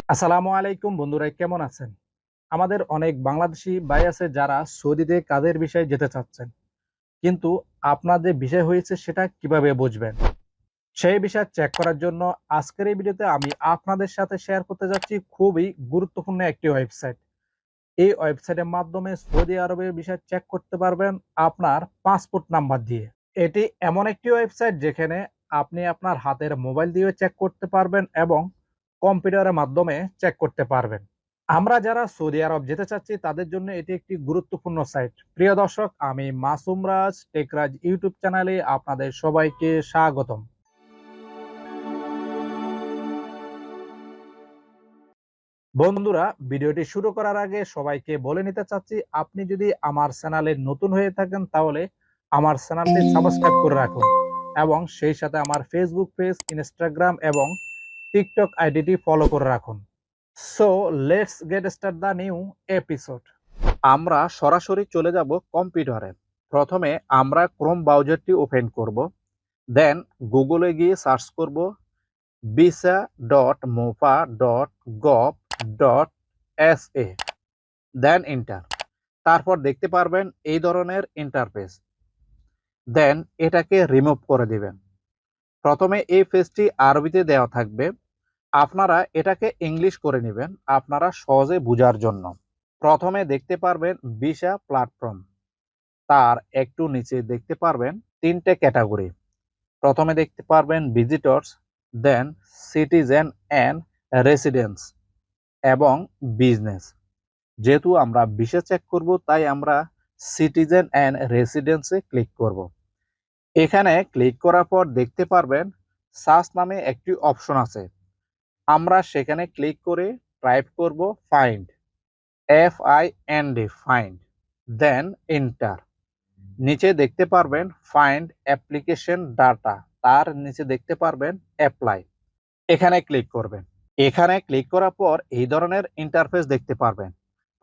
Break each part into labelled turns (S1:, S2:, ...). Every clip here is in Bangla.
S1: আসসালামু আলাইকুম বন্ধুরা, কেমন আছেন? আমাদের অনেক বাংলাদেশি ভাই আছে যারা সৌদিতে কাজের বিষয়ে যেতে চাচ্ছেন, কিন্তু আপনার যে বিষয় হয়েছে সেটা কিভাবে বুঝবেন? সেই বিষয় চেক করার জন্য আজকের এই ভিডিওতে আমি আপনাদের সাথে শেয়ার করতে যাচ্ছি খুবই গুরুত্বপূর্ণ একটি ওয়েবসাইট। এই ওয়েবসাইটের মাধ্যমে সৌদি আরবের বিষয় চেক করতে পারবেন আপনার পাসপোর্ট নাম্বার দিয়ে। এটি এমন একটি ওয়েবসাইট যেখানে আপনি আপনার হাতের মোবাইল দিয়ে চেক করতে পারবেন এবং কম্পিউটারের মাধ্যমে চেক করতে পারবেন। আমরা যারা সৌদি আরব যেতে চাচ্ছি তাদের জন্য এটি একটি গুরুত্বপূর্ণ সাইট। প্রিয় দর্শক, আমি মাসুম রাজ টেকরাজ ইউটিউব চ্যানেলে আপনাদের সবাইকে স্বাগতম। বন্ধুরা, ভিডিওটি শুরু করার আগে সবাইকে বলে নিতে চাচ্ছি, আপনি যদি আমার চ্যানেলে নতুন হয়ে থাকেন তাহলে আমার চ্যানেলটি সাবস্ক্রাইব করে রাখুন এবং সেই সাথে আমার ফেসবুক পেজ, ইনস্টাগ্রাম এবং টিকটক আইডিটি ফলো করে রাখুন। So let's get start the new episode. আমরা সরাসরি চলে যাব কম্পিউটারে। প্রথমে আমরা ক্রোম ব্রাউজারটি ওপেন করব, দেন গুগলে গিয়ে সার্চ করব visa.mofa.gov.sa, দেন এন্টার। তারপর দেখতে পারবেন এই ধরনের ইন্টারফেস, দেন এটাকে রিমুভ করে দিবেন। প্রথমে এই পেজটি আরবিতে দেওয়া থাকবে, আপনারা এটাকে ইংলিশ করে নেবেন আপনারা সহজে বোঝার জন্য। প্রথমে দেখতে পারবেন ভিসা প্ল্যাটফর্ম, তার একটু নিচে দেখতে পারবেন তিনটে ক্যাটাগরি। প্রথমে দেখতে পারবেন visitors, then citizen and residence এবং বিজনেস। যেহেতু আমরা ভিসা চেক করব তাই আমরা সিটিজেন অ্যান্ড রেসিডেন্সে ক্লিক করব। এখানে ক্লিক করার পর দেখতে পারবেন সার্চ নামে একটি অপশন আছে, আমরা সেখানে ক্লিক করে টাইপ করব find, FIND, find, then enter. নিচে দেখতে পারবেন ফাইন্ড অ্যাপ্লিকেশন ডাটা, তার নিচে দেখতে পারবেন অ্যাপ্লাই, এখানে ক্লিক করবেন। এখানে ক্লিক করার পর এই ধরনের ইন্টারফেস দেখতে পারবেন।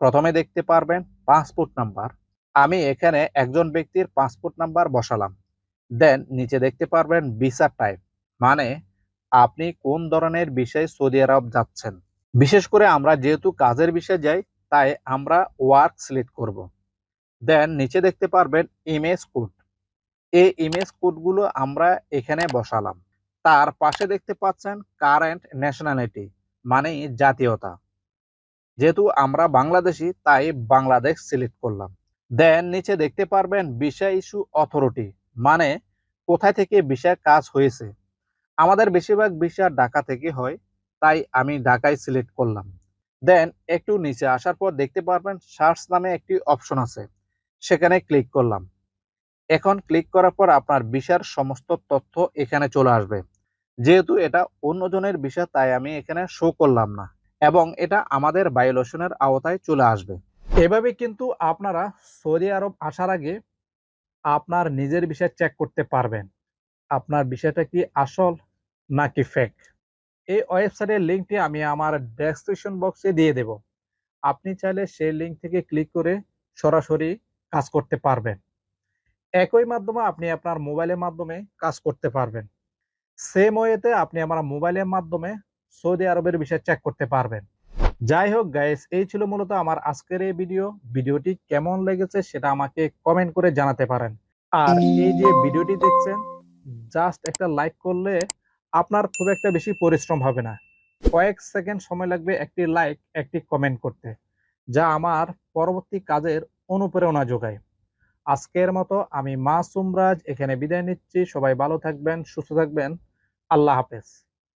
S1: প্রথমে দেখতে পারবেন পাসপোর্ট নাম্বার, আমি এখানে একজন ব্যক্তির পাসপোর্ট নাম্বার বসালাম। দেন নিচে দেখতে পারবেন ভিসা টাইপ, মানে আপনি কোন ধরনের বিষয়ে সৌদি আরব যাচ্ছেন। বিশেষ করে আমরা যেহেতু কাজের বিষয়ে যাই তাই আমরা ওয়ার্ক সিলেক্ট করব। দেন নিচে দেখতে পারবেন ইমেজ কোড, এই ইমেজ কোডগুলো আমরা এখানে বসালাম। তার পাশে দেখতে পাচ্ছেন কারেন্ট ন্যাশনালিটি, মানে জাতীয়তা, যেহেতু আমরা বাংলাদেশি তাই বাংলাদেশ সিলেক্ট করলাম। দেন নিচে দেখতে পারবেন ভিসা ইস্যু অথরিটি, মানে কোথায় থেকে ভিসা কাজ হয়েছে। আমাদের বেশিরভাগ ভিসা ঢাকা থেকে হয় তাই আমি ঢাকায় সিলেক্ট করলাম। দেন একটু নিচে আসার পর দেখতে পারবেন সার্চ নামে একটি অপশন আছে, সেখানে ক্লিক করলাম। এখন ক্লিক করার পর আপনার ভিসার সমস্ত তথ্য এখানে চলে আসবে। যেহেতু এটা অন্যজনের ভিসা তাই আমি এখানে শো করলাম না এবং এটা আমাদের ভায়োলেশনের আওতায় চলে আসবে। এভাবে কিন্তু আপনারা সৌদি আরব আসার আগে আপনার নিজের ভিসা চেক করতে পারবেন, আপনার বিষয়টা কি আসল নাকি ফেক। এই ওয়েবসাইটের লিঙ্কটি আমি আমার ডেসক্রিপশন বক্সে দিয়ে দেব, আপনি চাইলে সেই লিঙ্ক থেকে ক্লিক করে সরাসরি কাজ করতে পারবেন। একই মাধ্যমে আপনি আপনার মোবাইলের মাধ্যমে কাজ করতে পারবেন। সেম ওয়েতে আপনি আমার মোবাইলের মাধ্যমে সৌদি আরবের বিষয় চেক করতে পারবেন। যাই হোক গাইস, এই ছিল মূলত আমার আজকের এই ভিডিওটি কেমন লেগেছে সেটা আমাকে কমেন্ট করে জানাতে পারেন। আর এই যে ভিডিওটি দেখছেন, জাস্ট একটা লাইক করলে আপনার খুব একটা বেশি পরিশ্রম হবে না, কয়েক সেকেন্ড সময় লাগবে একটি লাইক একটি কমেন্ট করতে, যা আমার পরবর্তী কাজের অনুপ্রেরণা যোগায়। আজকের মতো আমি মাসুম রাজ এখানে বিদায় নিচ্ছি, সবাই ভালো থাকবেন, সুস্থ থাকবেন, আল্লাহ হাফেজ।